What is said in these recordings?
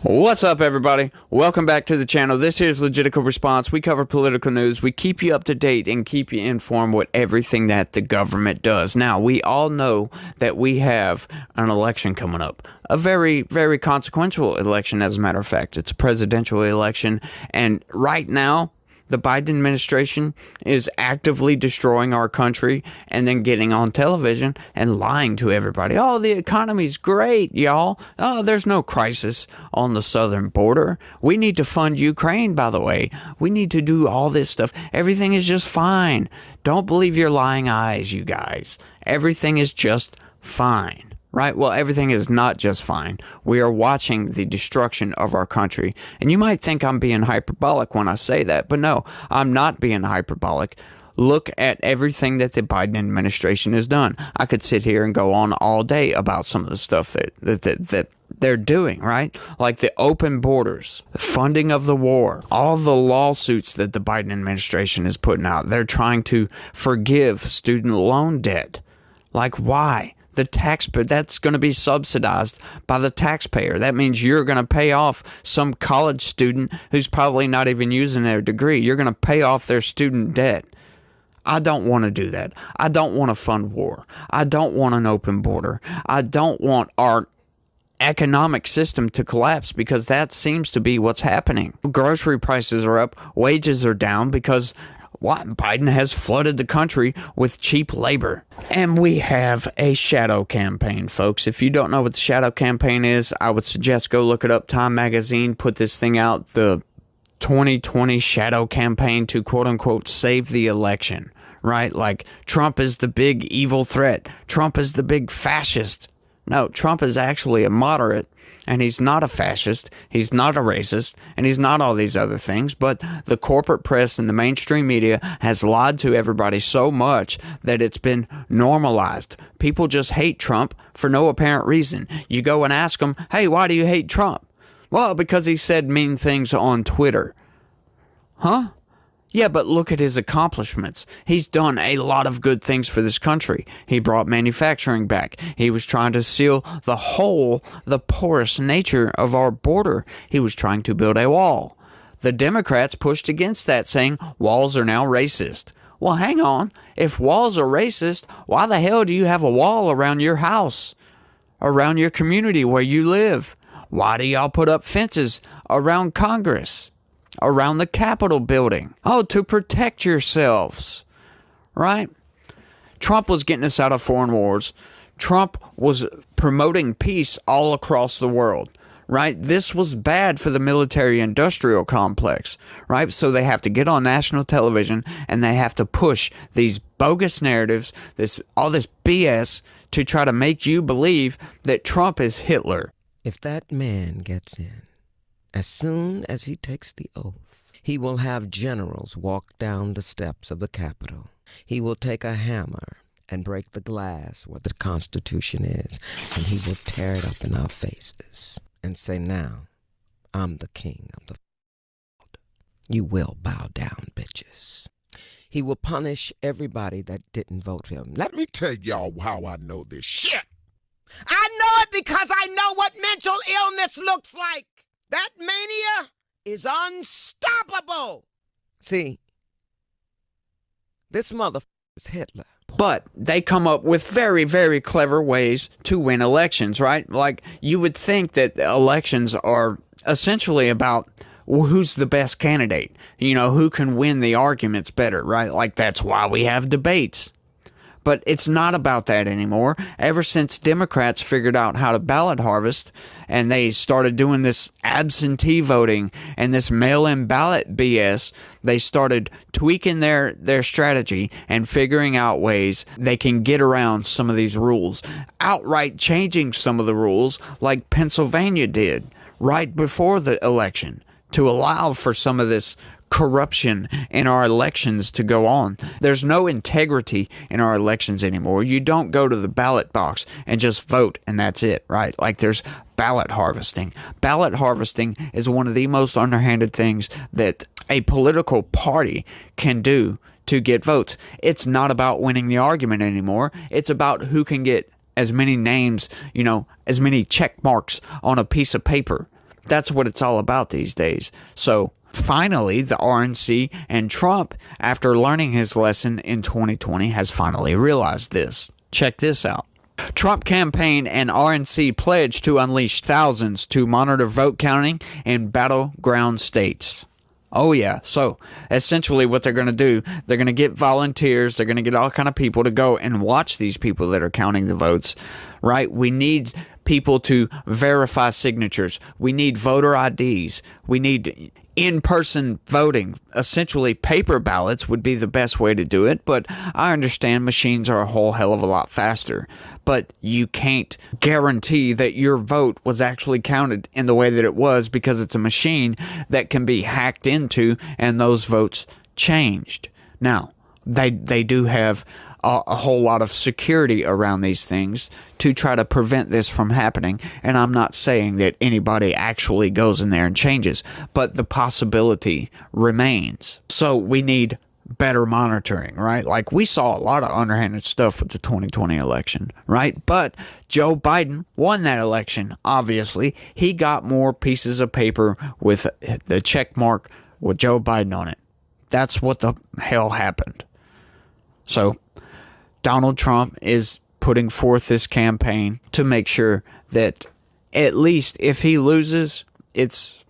What's up, everybody? Welcome back to the channel. This here is Legitical Response. We cover political news. We keep you up to date and keep you informed with everything that the government does. Now, we all know that we have an election coming up. A very, very consequential election, as a matter of fact. It's a presidential election. And right now, the Biden administration is actively destroying our country and then getting on television and lying to everybody. Oh, the economy's great, y'all. Oh, there's no crisis on the southern border. We need to fund Ukraine, by the way. We need to do all this stuff. Everything is just fine. Don't believe your lying eyes, you guys. Everything is just fine. Right? Well, everything is not just fine. We are watching the destruction of our country. And you might think I'm being hyperbolic when I say that, but no, I'm not being hyperbolic. Look at everything that the Biden administration has done. I could sit here and go on all day about some of the stuff that they're doing, right? Like the open borders, the funding of the war, all the lawsuits that the Biden administration is putting out. They're trying to forgive student loan debt. Like, why? The taxpayer, that's going to be subsidized by the taxpayer. That means you're going to pay off some college student who's probably not even using their degree. You're going to pay off their student debt. I don't want to do that. I don't want to fund war. I don't want an open border. I don't want our economic system to collapse, because that seems to be what's happening. Grocery prices are up. Wages are down because Biden has flooded the country with cheap labor. And we have a shadow campaign, folks. If you don't know what the shadow campaign is, I would suggest go look it up. Time Magazine put this thing out, the 2020 shadow campaign to quote-unquote save the election, right? Like, Trump is the big evil threat. Trump is the big fascist. No, Trump is actually a moderate, and he's not a fascist, he's not a racist, and he's not all these other things, but the corporate press and the mainstream media has lied to everybody so much that it's been normalized. People just hate Trump for no apparent reason. You go and ask them, hey, why do you hate Trump? Well, because he said mean things on Twitter. Huh? Yeah, but look at his accomplishments. He's done a lot of good things for this country. He brought manufacturing back. He was trying to seal the porous nature of our border. He was trying to build a wall. The Democrats pushed against that, saying walls are now racist. Well, hang on. If walls are racist, why the hell do you have a wall around your house, around your community where you live? Why do y'all put up fences around Congress, around the Capitol building? Oh, to protect yourselves, right? Trump was getting us out of foreign wars. Trump was promoting peace all across the world, right? This was bad for the military-industrial complex, right? So they have to get on national television and they have to push these bogus narratives, all this BS, to try to make you believe that Trump is Hitler. If that man gets in, as soon as he takes the oath, he will have generals walk down the steps of the Capitol. He will take a hammer and break the glass where the Constitution is, and he will tear it up in our faces and say, now, I'm the king of the world. You will bow down, bitches. He will punish everybody that didn't vote for him. Let me tell y'all how I know this shit. I know it because I know what mental illness looks like. That mania is unstoppable. See, this motherfucker is Hitler. But they come up with very, very clever ways to win elections, right? Like, you would think that elections are essentially about who's the best candidate, who can win the arguments better, right? Like, that's why we have debates. But it's not about that anymore. Ever since Democrats figured out how to ballot harvest and they started doing this absentee voting and this mail-in ballot BS, they started tweaking their strategy and figuring out ways they can get around some of these rules, outright changing some of the rules like Pennsylvania did right before the election to allow for some of this corruption in our elections to go on. There's no integrity in our elections anymore. You don't go to the ballot box and just vote and that's it, right? Like, there's ballot harvesting. Ballot harvesting is one of the most underhanded things that a political party can do to get votes. It's not about winning the argument anymore. It's about who can get as many names, as many check marks on a piece of paper That's what it's all about these days. So finally, the RNC and Trump, after learning his lesson in 2020, has finally realized this. Check this out. Trump campaign and RNC pledge to unleash thousands to monitor vote counting in battleground states. Oh yeah, so essentially what they're going to do, they're going to get volunteers, they're going to get all kind of people to go and watch these people that are counting the votes, right? We need people to verify signatures. We need voter IDs. We need in-person voting. Essentially, paper ballots would be the best way to do it, but I understand machines are a whole hell of a lot faster. But you can't guarantee that your vote was actually counted in the way that it was, because it's a machine that can be hacked into and those votes changed. Now, they do have a whole lot of security around these things to try to prevent this from happening. And I'm not saying that anybody actually goes in there and changes, but the possibility remains. So we need better monitoring, right? Like, we saw a lot of underhanded stuff with the 2020 election, right? But Joe Biden won that election. Obviously, he got more pieces of paper with the check mark with Joe Biden on it. That's what the hell happened. So Donald Trump is putting forth this campaign to make sure that at least if he loses, it's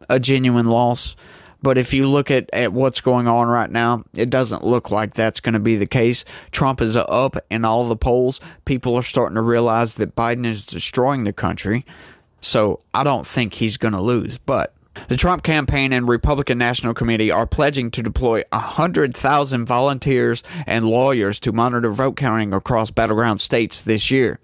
a genuine loss. But if you look at what's going on right now, it doesn't look like that's going to be the case. Trump is up in all the polls. People are starting to realize that Biden is destroying the country. So I don't think he's going to lose. But the Trump campaign and Republican National Committee are pledging to deploy 100,000 volunteers and lawyers to monitor vote counting across battleground states this year.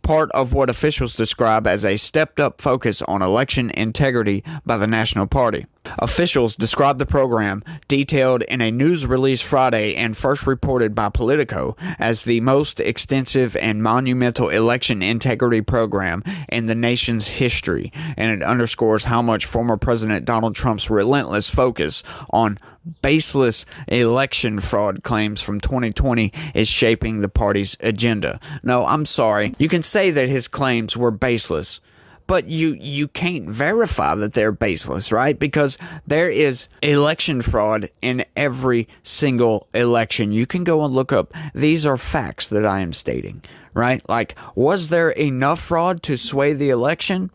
Part of what officials describe as a stepped-up focus on election integrity by the National Party. Officials described the program, detailed in a news release Friday and first reported by Politico, as the most extensive and monumental election integrity program in the nation's history, and it underscores how much former President Donald Trump's relentless focus on baseless election fraud claims from 2020 is shaping the party's agenda. No, I'm sorry. You can say that his claims were baseless, but you can't verify that they're baseless, right? Because there is election fraud in every single election. You can go and look up. These are facts that I am stating, right? Like, was there enough fraud to sway the election?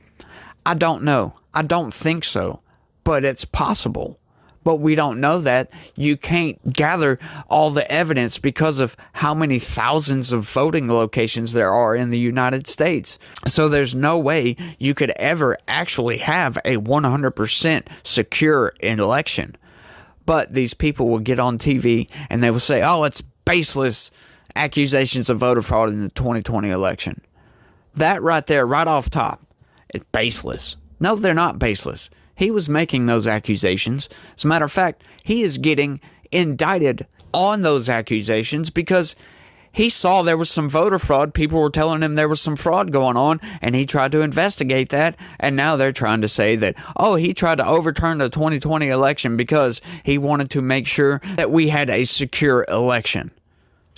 I don't know. I don't think so, but it's possible. But we don't know that. You can't gather all the evidence because of how many thousands of voting locations there are in the United States. So there's no way you could ever actually have a 100% secure election. But these people will get on TV and they will say, oh, it's baseless accusations of voter fraud in the 2020 election. That right there, right off top, it's baseless. No, they're not baseless. He was making those accusations. As a matter of fact, he is getting indicted on those accusations because he saw there was some voter fraud. People were telling him there was some fraud going on, and he tried to investigate that. And now they're trying to say that, oh, he tried to overturn the 2020 election because he wanted to make sure that we had a secure election.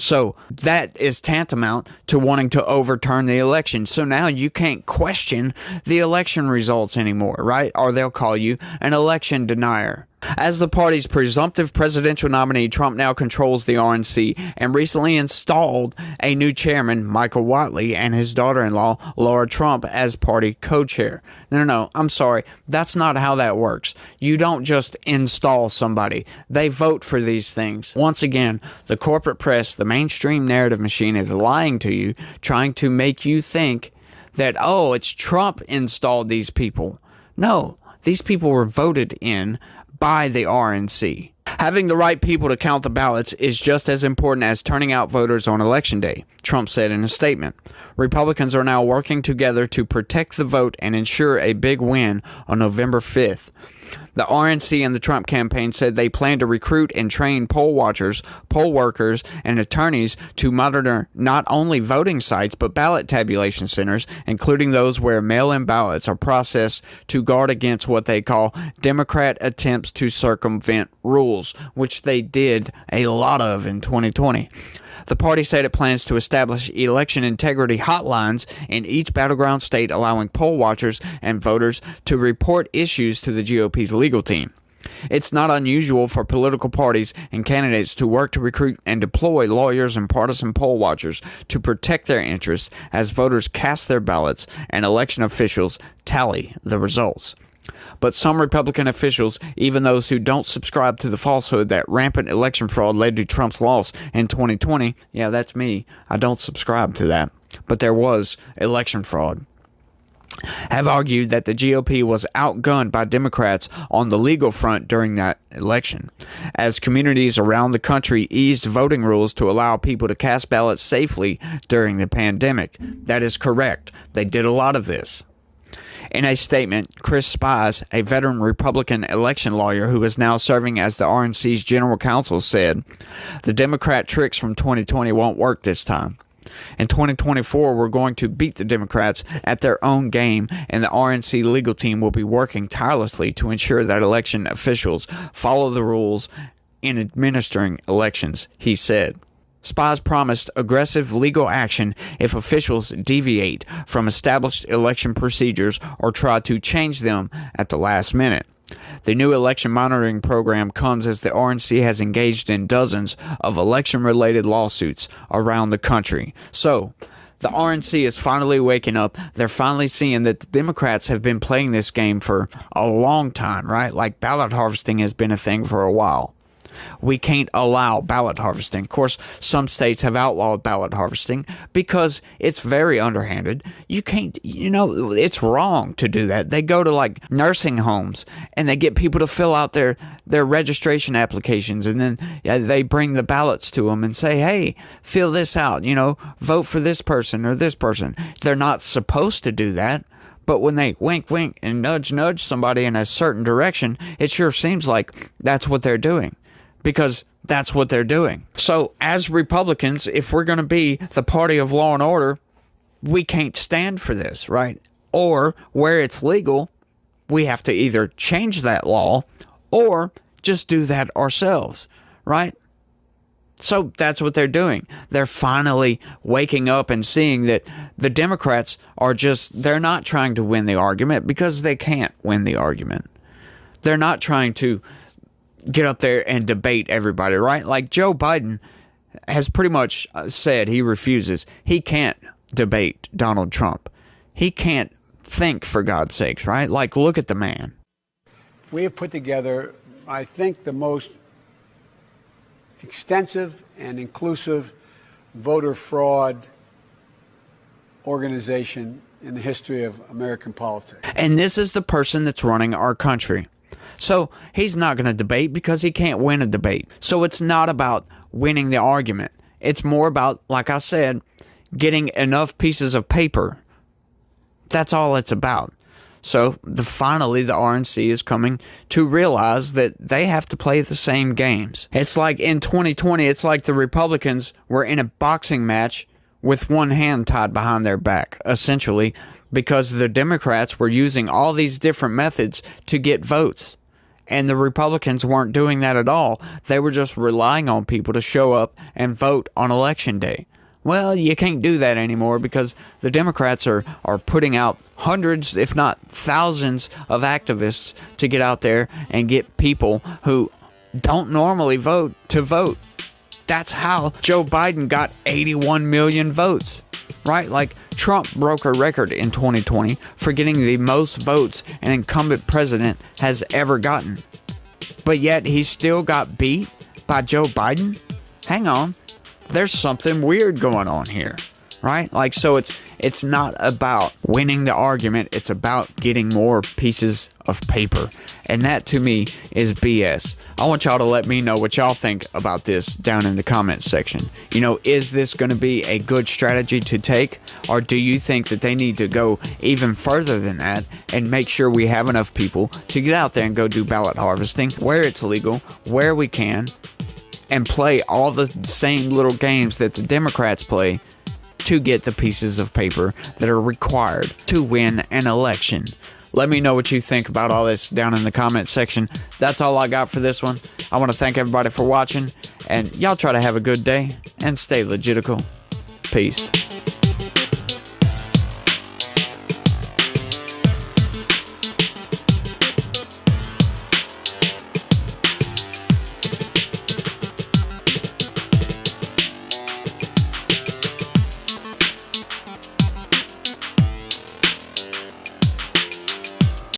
So that is tantamount to wanting to overturn the election. So now you can't question the election results anymore, right? Or they'll call you an election denier. As the party's presumptive presidential nominee, Trump now controls the RNC and recently installed a new chairman, Michael Whatley, and his daughter-in-law, Laura Trump, as party co-chair. No, I'm sorry. That's not how that works. You don't just install somebody. They vote for these things. Once again, the corporate press, the mainstream narrative machine is lying to you, trying to make you think that, oh, it's Trump installed these people. No, these people were voted in by the RNC. Having the right people to count the ballots is just as important as turning out voters on Election Day, Trump said in a statement. Republicans are now working together to protect the vote and ensure a big win on November 5th. The RNC and the Trump campaign said they plan to recruit and train poll watchers, poll workers, and attorneys to monitor not only voting sites but ballot tabulation centers, including those where mail-in ballots are processed to guard against what they call Democrat attempts to circumvent rules. officials, which they did a lot of in 2020. The party said it plans to establish election integrity hotlines in each battleground state, allowing poll watchers and voters to report issues to the GOP's legal team. It's not unusual for political parties and candidates to work to recruit and deploy lawyers and partisan poll watchers to protect their interests as voters cast their ballots and election officials tally the results. But some Republican officials, even those who don't subscribe to the falsehood that rampant election fraud led to Trump's loss in 2020, yeah, that's me. I don't subscribe to that. But there was election fraud, have argued that the GOP was outgunned by Democrats on the legal front during that election, as communities around the country eased voting rules to allow people to cast ballots safely during the pandemic. That is correct. They did a lot of this. In a statement, Chris Spies, a veteran Republican election lawyer who is now serving as the RNC's general counsel, said, "The Democrat tricks from 2020 won't work this time. In 2024, we're going to beat the Democrats at their own game, and the RNC legal team will be working tirelessly to ensure that election officials follow the rules in administering elections," he said. Spies promised aggressive legal action if officials deviate from established election procedures or try to change them at the last minute. The new election monitoring program comes as the RNC has engaged in dozens of election-related lawsuits around the country. So, the RNC is finally waking up. They're finally seeing that the Democrats have been playing this game for a long time, right? Like ballot harvesting has been a thing for a while. We can't allow ballot harvesting. Of course, some states have outlawed ballot harvesting because it's very underhanded. You can't, it's wrong to do that. They go to like nursing homes and they get people to fill out their registration applications, and then they bring the ballots to them and say, hey, fill this out, vote for this person or this person. They're not supposed to do that. But when they wink, wink and nudge somebody in a certain direction, it sure seems like that's what they're doing. Because that's what they're doing. So as Republicans, if we're going to be the party of law and order, we can't stand for this, right? Or where it's legal, we have to either change that law or just do that ourselves, right? So that's what they're doing. They're finally waking up and seeing that the Democrats are they're not trying to win the argument because they can't win the argument. They're not trying to get up there and debate everybody, right? Like Joe Biden has pretty much said he refuses. He can't debate Donald Trump. He can't think, for God's sakes, right? Like, look at the man. We have put together, I think, the most extensive and inclusive voter fraud organization in the history of American politics. And this is the person that's running our country. So he's not going to debate because he can't win a debate. So it's not about winning the argument. It's more about, like I said, getting enough pieces of paper. That's all it's about. So finally the RNC is coming to realize that they have to play the same games. It's like in 2020, it's like the Republicans were in a boxing match with one hand tied behind their back, essentially, because the Democrats were using all these different methods to get votes. And the Republicans weren't doing that at all. They were just relying on people to show up and vote on Election Day. Well, you can't do that anymore because the Democrats are putting out hundreds, if not thousands, of activists to get out there and get people who don't normally vote to vote. That's how Joe Biden got 81 million votes, right? Like Trump broke a record in 2020 for getting the most votes an incumbent president has ever gotten. But yet he still got beat by Joe Biden? Hang on. There's something weird going on here, right? Like, so it's not about winning the argument. It's about getting more pieces of paper. And that, to me, is BS. I want y'all to let me know what y'all think about this down in the comments section. Is this going to be a good strategy to take? Or do you think that they need to go even further than that and make sure we have enough people to get out there and go do ballot harvesting where it's legal, where we can, and play all the same little games that the Democrats play to get the pieces of paper that are required to win an election? Let me know what you think about all this down in the comments section. That's all I got for this one. I want to thank everybody for watching, and y'all try to have a good day and stay legitical. Peace.